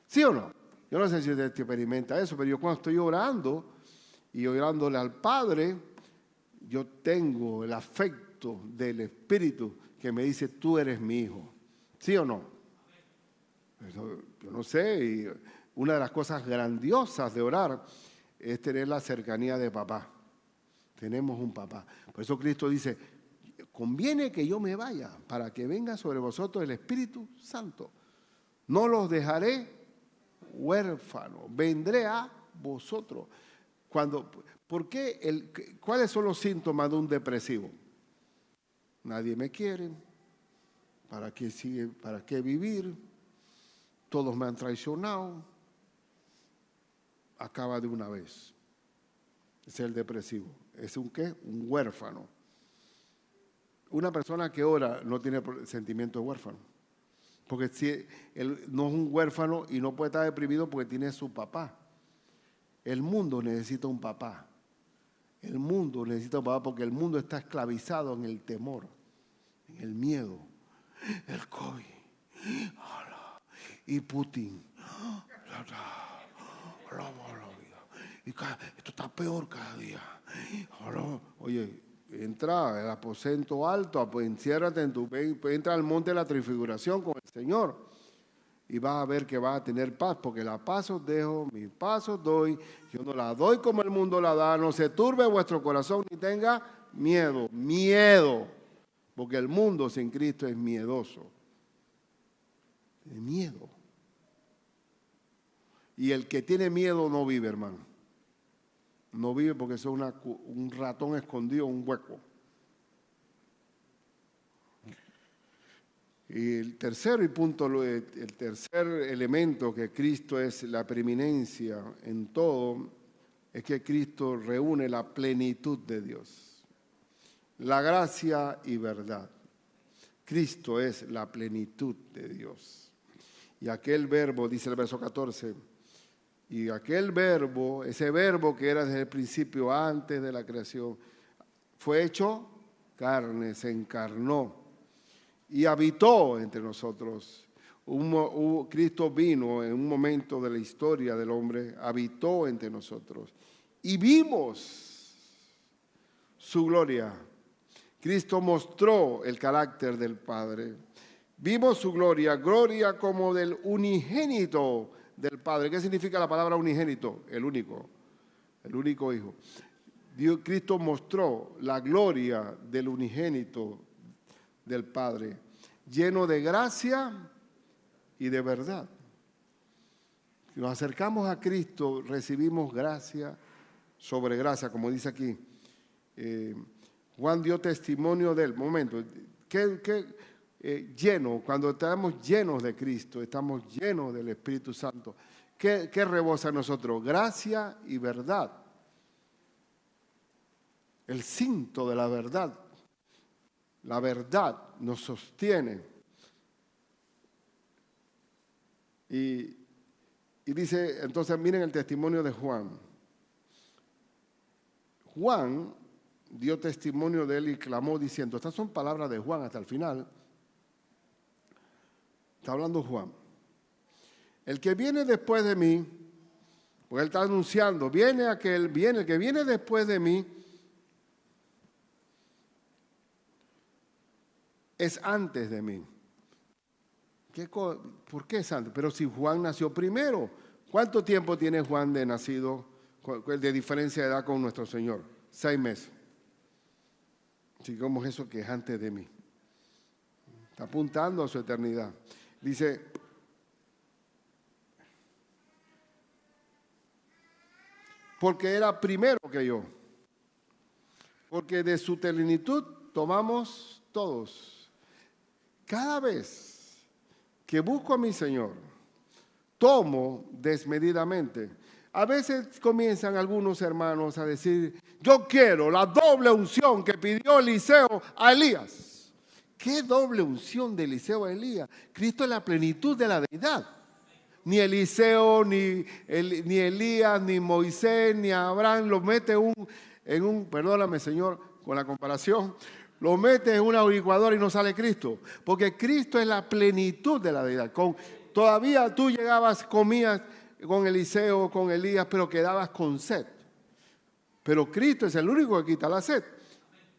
¿Sí o no? Yo no sé si usted experimenta eso, pero yo cuando estoy orando y orándole al Padre, yo tengo el afecto del Espíritu que me dice, tú eres mi hijo. ¿Sí o no? Yo no sé, y una de las cosas grandiosas de orar es tener la cercanía de papá. Tenemos un papá. Por eso Cristo dice, conviene que yo me vaya para que venga sobre vosotros el Espíritu Santo. No los dejaré huérfanos, vendré a vosotros. ¿Cuáles son los síntomas de un depresivo? Nadie me quiere. ¿Para qué vivir? Todos me han traicionado. Acaba de una vez. Ese es el depresivo. ¿Es un qué? Un huérfano. Una persona que ora no tiene sentimiento de huérfano. Porque si él no es un huérfano y no puede estar deprimido porque tiene a su papá. El mundo necesita un papá. El mundo necesita un papá porque el mundo está esclavizado en el temor, en el miedo, el COVID y Putin. Esto está peor cada día. Oye, entra al aposento alto, enciérrate entra al monte de la transfiguración con el Señor y vas a ver que vas a tener paz, porque la paz os dejo, mi paz os doy. Yo no la doy como el mundo la da. No se turbe vuestro corazón ni tenga miedo. Miedo, porque el mundo sin Cristo es miedoso. Es miedo. Y el que tiene miedo no vive, hermano. No vive porque es un ratón escondido en un hueco. Y el tercer elemento que Cristo es la preeminencia en todo, es que Cristo reúne la plenitud de Dios. La gracia y verdad. Cristo es la plenitud de Dios. Y aquel verbo, dice el verso 14, y aquel verbo, ese verbo que era desde el principio, antes de la creación, fue hecho carne, se encarnó y habitó entre nosotros. Cristo vino en un momento de la historia del hombre, habitó entre nosotros y vimos su gloria. Cristo mostró el carácter del Padre. Vimos su gloria, gloria como del unigénito del Padre. ¿Qué significa la palabra unigénito? El único Hijo. Cristo mostró la gloria del unigénito del Padre, lleno de gracia y de verdad. Si nos acercamos a Cristo, recibimos gracia sobre gracia, como dice aquí. Juan dio testimonio de él. Momento, lleno, cuando estamos llenos de Cristo, estamos llenos del Espíritu Santo. ¿Qué rebosa en nosotros? Gracia y verdad. El cinto de la verdad. La verdad nos sostiene. Y dice, entonces miren el testimonio de Juan. Juan dio testimonio de él y clamó diciendo, estas son palabras de Juan hasta el final. Está hablando Juan. El que viene después de mí, porque él está anunciando, el que viene después de mí, es antes de mí. ¿Por qué es antes? Pero si Juan nació primero, ¿cuánto tiempo tiene Juan de nacido, de diferencia de edad con nuestro Señor? 6 meses. Así como es eso que es antes de mí. Está apuntando a su eternidad. Dice, porque era primero que yo. Porque de su plenitud tomamos todos. Cada vez que busco a mi Señor, tomo desmedidamente. A veces comienzan algunos hermanos a decir, yo quiero la doble unción que pidió Eliseo a Elías. ¿Qué doble unción de Eliseo a Elías? Cristo es la plenitud de la deidad. Ni Eliseo, ni Elías, ni Moisés, ni Abraham lo mete perdóname Señor, con la comparación, lo mete en una licuadora y no sale Cristo. Porque Cristo es la plenitud de la deidad. Todavía tú comías con Eliseo, con Elías, pero quedabas con sed. Pero Cristo es el único que quita la sed.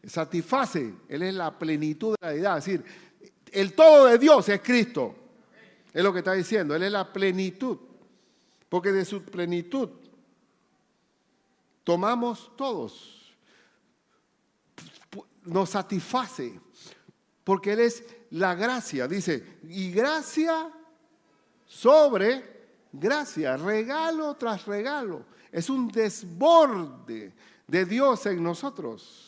Satisface. Él es la plenitud de la deidad. Es decir, el todo de Dios es Cristo. Es lo que está diciendo. Él es la plenitud. Porque de su plenitud tomamos todos. Nos satisface. Porque Él es la gracia. Dice, y gracia sobre gracia. Regalo tras regalo. Es un desborde de Dios en nosotros.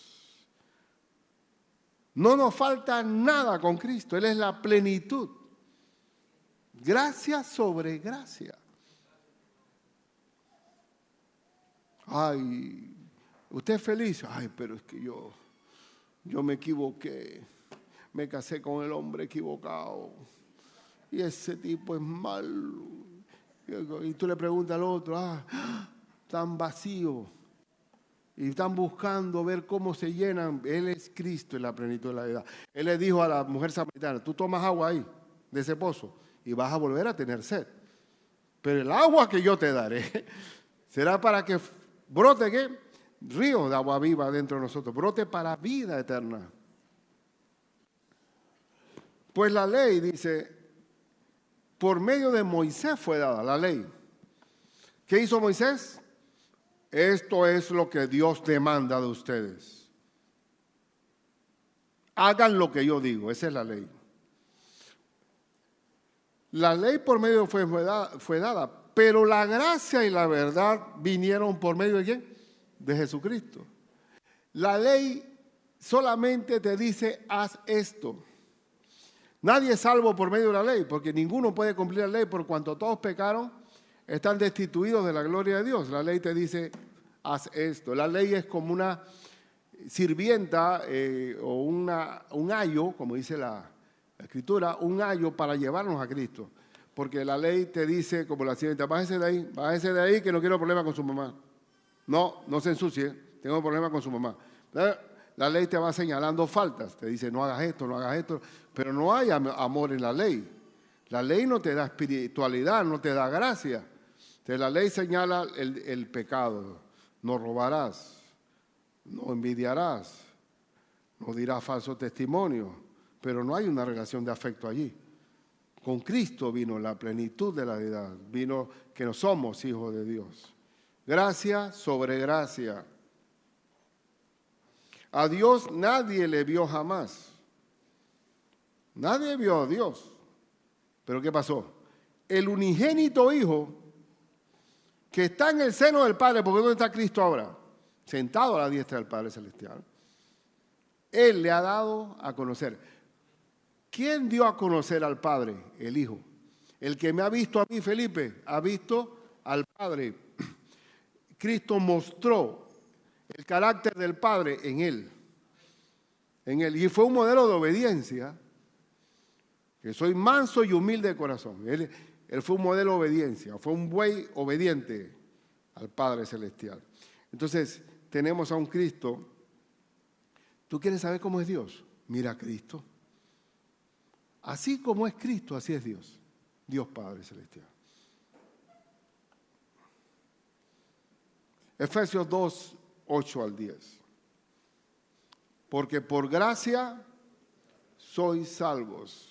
No nos falta nada con Cristo. Él es la plenitud. Gracia sobre gracia. Ay, ¿usted es feliz? Ay, pero es que yo me equivoqué. Me casé con el hombre equivocado. y ese tipo es malo. Y tú le preguntas al otro, tan vacío. Y están buscando ver cómo se llenan. Él es Cristo en la plenitud de la edad. Él le dijo a la mujer samaritana, tú tomas agua ahí, de ese pozo, y vas a volver a tener sed. Pero el agua que yo te daré será para que brote, ¿qué? Río de agua viva dentro de nosotros, brote para vida eterna. Pues la ley, dice, por medio de Moisés fue dada la ley. ¿Qué hizo Moisés? Esto es lo que Dios demanda de ustedes. Hagan lo que yo digo, esa es la ley. La ley por medio fue dada, pero la gracia y la verdad vinieron por medio de ¿quién? De Jesucristo. La ley solamente te dice, haz esto. Nadie es salvo por medio de la ley, porque ninguno puede cumplir la ley, por cuanto todos pecaron, están destituidos de la gloria de Dios. La ley te dice, haz esto. La ley es como una sirvienta o un ayo, como dice la Escritura, un ayo para llevarnos a Cristo. Porque la ley te dice, como la sirvienta, bájese de ahí que no quiero problemas con su mamá. No se ensucie, tengo problemas con su mamá. La ley te va señalando faltas, te dice no hagas esto, pero no hay amor en la ley. La ley no te da espiritualidad, no te da gracia. La ley señala el pecado. No robarás, no envidiarás, no dirás falso testimonio, pero no hay una relación de afecto allí. Con Cristo vino la plenitud de la deidad, vino que no somos hijos de Dios. Gracia sobre gracia. A Dios nadie le vio jamás. Nadie vio a Dios. ¿Pero qué pasó? El unigénito Hijo que está en el seno del Padre, porque ¿dónde está Cristo ahora? Sentado a la diestra del Padre Celestial. Él le ha dado a conocer. ¿Quién dio a conocer al Padre? El Hijo. El que me ha visto a mí, Felipe, ha visto al Padre. Cristo mostró el carácter del Padre en él. Y fue un modelo de obediencia. Que soy manso y humilde de corazón. Él fue un modelo de obediencia, fue un buey obediente al Padre Celestial. Entonces, tenemos a un Cristo. ¿Tú quieres saber cómo es Dios? Mira a Cristo. Así como es Cristo, así es Dios. Dios Padre Celestial. Efesios 2, 8 al 10. Porque por gracia sois salvos.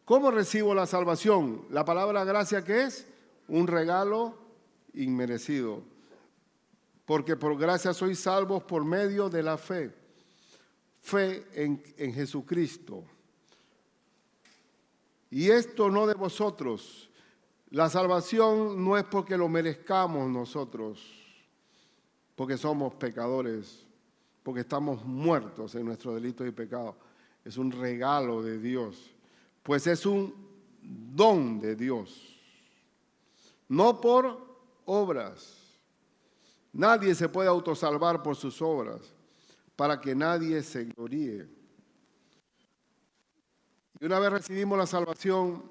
¿Cómo recibo la salvación? La palabra gracia, ¿qué es? Un regalo inmerecido. Porque por gracia sois salvos por medio de la fe. Fe en Jesucristo. Y esto no de vosotros. La salvación no es porque lo merezcamos nosotros, porque somos pecadores, porque estamos muertos en nuestros delitos y pecados. Es un regalo de Dios. Pues es un don de Dios, no por obras. Nadie se puede autosalvar por sus obras, para que nadie se gloríe. Y una vez recibimos la salvación,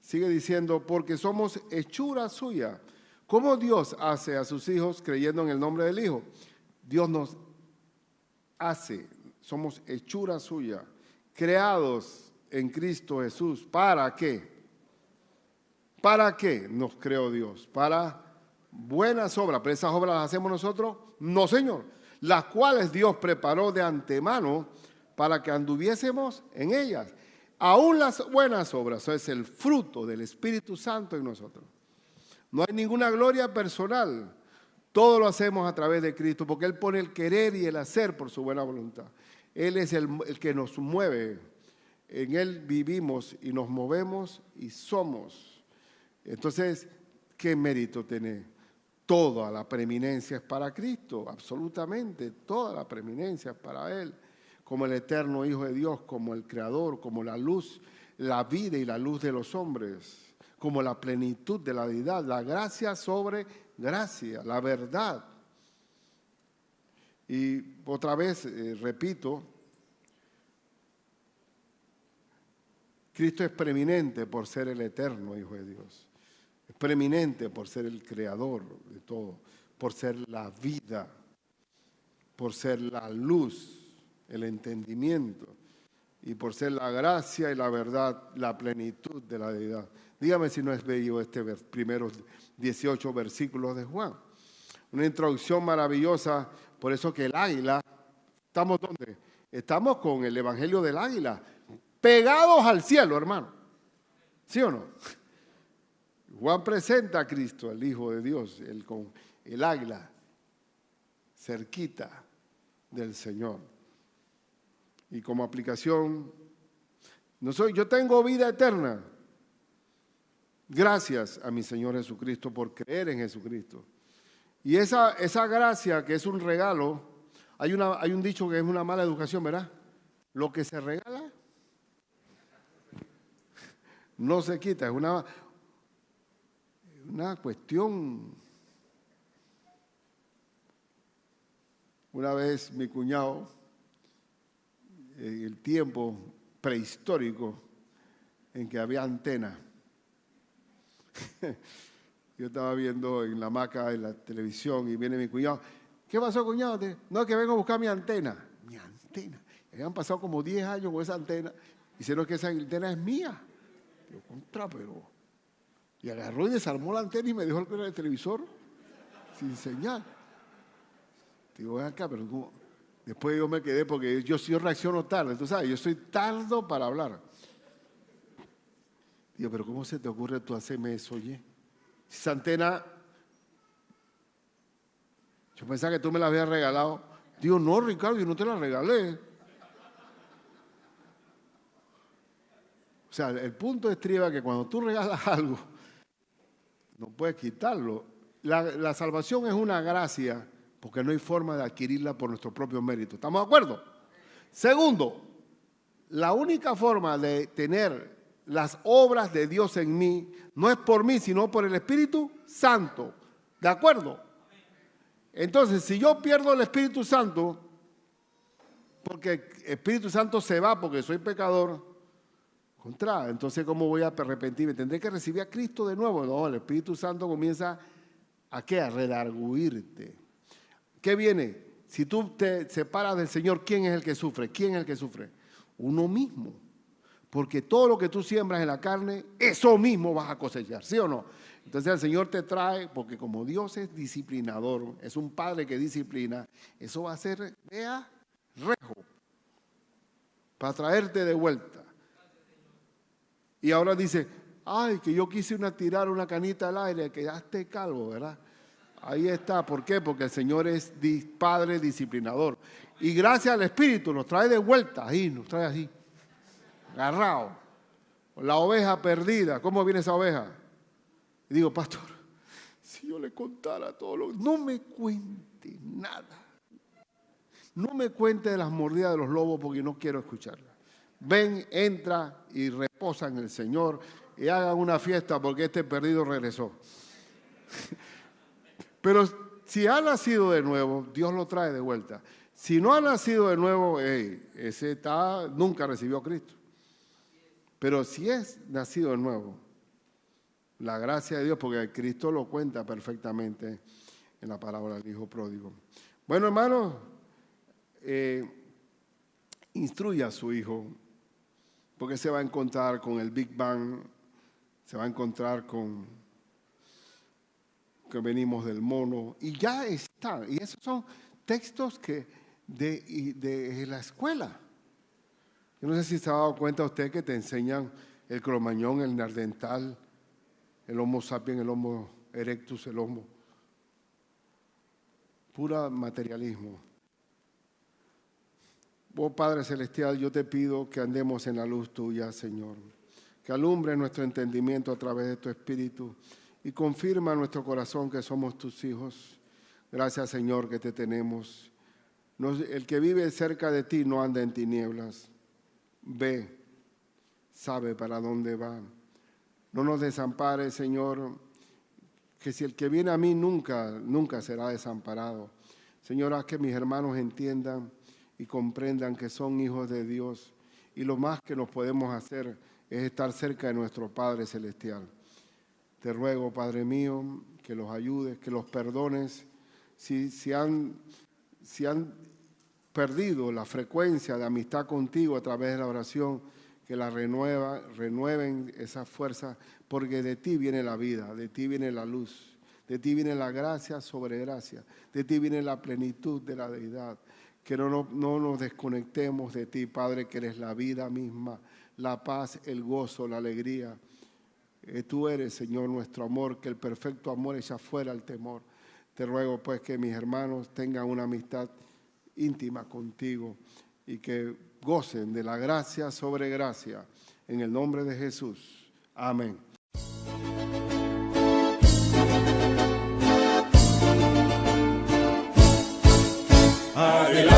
sigue diciendo, porque somos hechura suya. ¿Cómo Dios hace a sus hijos creyendo en el nombre del Hijo? Dios nos hace, somos hechura suya, creados en Cristo Jesús. ¿Para qué? ¿Para qué nos creó Dios? Para buenas obras. ¿Pero esas obras las hacemos nosotros? No, Señor. Las cuales Dios preparó de antemano para que anduviésemos en ellas. Aún las buenas obras, eso es el fruto del Espíritu Santo en nosotros. No hay ninguna gloria personal. Todo lo hacemos a través de Cristo, porque Él pone el querer y el hacer por su buena voluntad. Él es el que nos mueve. En Él vivimos y nos movemos y somos. Entonces, ¿qué mérito tiene? Toda la preeminencia es para Cristo, absolutamente. Toda la preeminencia es para Él. Como el eterno Hijo de Dios, como el Creador, como la luz, la vida y la luz de los hombres, como la plenitud de la deidad, la gracia sobre gracia, la verdad. Y otra vez, repito, Cristo es preeminente por ser el eterno Hijo de Dios. Es preeminente por ser el creador de todo, por ser la vida, por ser la luz, el entendimiento y por ser la gracia y la verdad, la plenitud de la deidad. Dígame si no es bello primeros 18 versículos de Juan. Una introducción maravillosa, por eso que el águila, ¿estamos dónde? Estamos con el evangelio del águila, pegados al cielo, hermano. ¿Sí o no? Juan presenta a Cristo, el Hijo de Dios, con el águila, cerquita del Señor. Y como aplicación, yo tengo vida eterna gracias a mi Señor Jesucristo por creer en Jesucristo. Y esa gracia que es un regalo, hay un dicho que es una mala educación, ¿verdad? Lo que se regala no se quita, es una cuestión. Una vez mi cuñado, en el tiempo prehistórico en que había antena, yo estaba viendo en la hamaca en la televisión y viene mi cuñado. ¿Qué pasó, cuñado? No, es que vengo a buscar mi antena. Mi antena. Habían pasado como 10 años con esa antena. Dicieron que esa antena es mía. Yo, contra, pero... Y agarró y desarmó la antena y me dejó el televisor sin señal. Digo, ven acá, pero ¿cómo? Después yo me quedé porque yo reacciono tarde. Tú sabes, yo soy tardo para hablar. Digo, pero ¿cómo se te ocurre tú hacerme eso, oye? Esa antena, yo pensaba que tú me la habías regalado. Digo, no, Ricardo, yo no te la regalé. O sea, el punto estriba que cuando tú regalas algo, no puedes quitarlo. La salvación es una gracia porque no hay forma de adquirirla por nuestro propio mérito. ¿Estamos de acuerdo? Segundo, la única forma de tener las obras de Dios en mí no es por mí, sino por el Espíritu Santo. ¿De acuerdo? Entonces, si yo pierdo el Espíritu Santo, porque el Espíritu Santo se va porque soy pecador, entonces ¿cómo voy a arrepentirme? ¿Tendré que recibir a Cristo de nuevo? No, el Espíritu Santo comienza ¿a qué? A redarguirte. ¿Qué viene? Si tú te separas del Señor, ¿quién es el que sufre? ¿Quién es el que sufre? Uno mismo. Porque todo lo que tú siembras en la carne, eso mismo vas a cosechar, ¿sí o no? Entonces el Señor te trae, porque como Dios es disciplinador, es un Padre que disciplina, eso va a ser, vea, rejo, para traerte de vuelta. Y ahora dice, ay, que yo quise tirar una canita al aire, que ya esté calvo, ¿verdad? Ahí está, ¿por qué? Porque el Señor es Padre disciplinador. Y gracias al Espíritu nos trae de vuelta, ahí, nos trae así. Agarrado, la oveja perdida. ¿Cómo viene esa oveja? Y digo, pastor, si yo le contara todo no me cuente nada. No me cuente de las mordidas de los lobos porque no quiero escucharla. Ven, entra y reposa en el Señor y hagan una fiesta porque este perdido regresó. Pero si ha nacido de nuevo, Dios lo trae de vuelta. Si no ha nacido de nuevo, ese nunca recibió a Cristo. Pero si es nacido de nuevo, la gracia de Dios, porque Cristo lo cuenta perfectamente en la parábola del Hijo Pródigo. Bueno, hermanos, instruya a su hijo, porque se va a encontrar con el Big Bang, se va a encontrar con que venimos del mono, y ya está. Y esos son textos de la escuela. Yo no sé si se ha dado cuenta usted que te enseñan el Cromañón, el Neandertal, el Homo sapiens, el Homo erectus, el Homo. Pura materialismo. Oh Padre Celestial, yo te pido que andemos en la luz tuya, Señor. Que alumbre nuestro entendimiento a través de tu Espíritu y confirma en nuestro corazón que somos tus hijos. Gracias, Señor, que te tenemos. El que vive cerca de ti no anda en tinieblas. Ve, sabe para dónde va. No nos desampares, Señor, que si el que viene a mí nunca será desamparado. Señor, haz que mis hermanos entiendan y comprendan que son hijos de Dios. Y lo más que nos podemos hacer es estar cerca de nuestro Padre Celestial. Te ruego, Padre mío, que los ayudes, que los perdones, si han perdido la frecuencia de amistad contigo a través de la oración, que la renueven esa fuerza, porque de ti viene la vida, de ti viene la luz, de ti viene la gracia sobre gracia, de ti viene la plenitud de la deidad. Que no nos desconectemos de ti, Padre, que eres la vida misma, la paz, el gozo, la alegría. Tú eres, Señor, nuestro amor, que el perfecto amor echa fuera el temor. Te ruego, pues, que mis hermanos tengan una amistad íntima contigo y que gocen de la gracia sobre gracia. En el nombre de Jesús. Amén. Adelante.